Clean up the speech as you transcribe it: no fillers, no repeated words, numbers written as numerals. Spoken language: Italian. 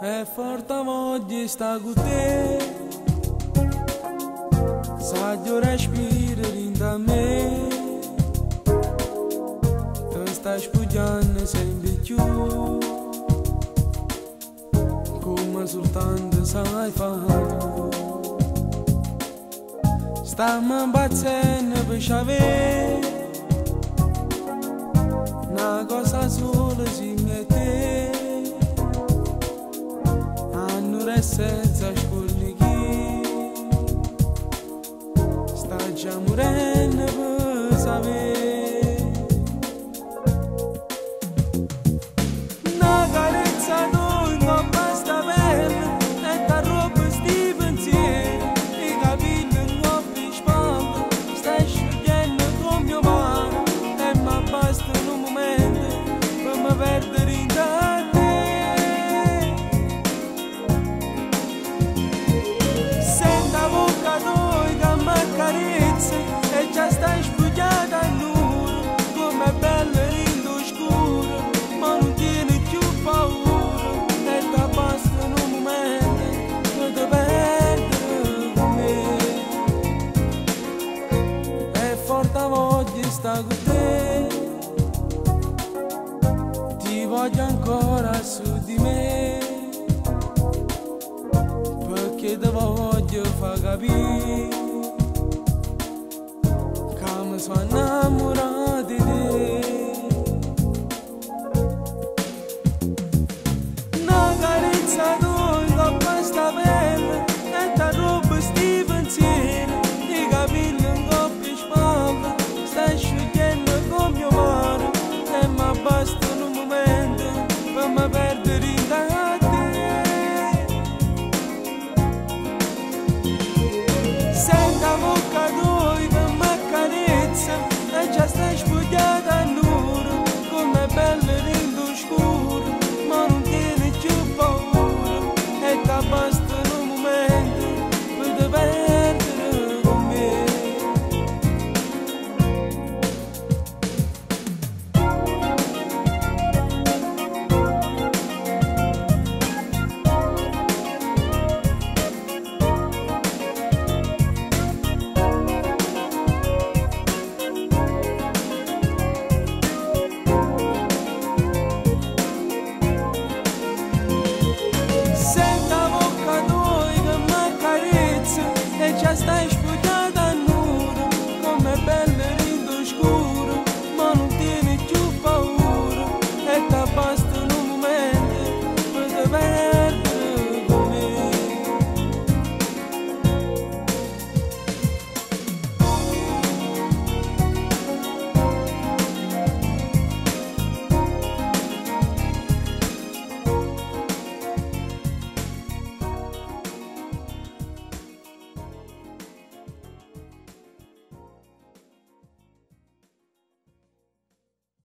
E forte voglia sta con te, saggio respiro da me, tu stai spugiando sempre più, come soltanto sai fare. Stiamo imbazzendo per sapere una cosa sola si mette, e senza scolleghi, sta già morendo per sapere. Una carezza noi non basta bene, e t'arroba sti pensieri, i capelli nuovi in spalla, stai sciogliendo con mio mano, e mi basta un momento per mi perdere in te. E già stai spugliata a nudo, come bella rindo scuro, ma non tieni più paura, e ti basta un momento che ti perdi con me. E forte voglia sta con te, ti voglio ancora su di me, perché ti voglio far capire. Sono innamorata.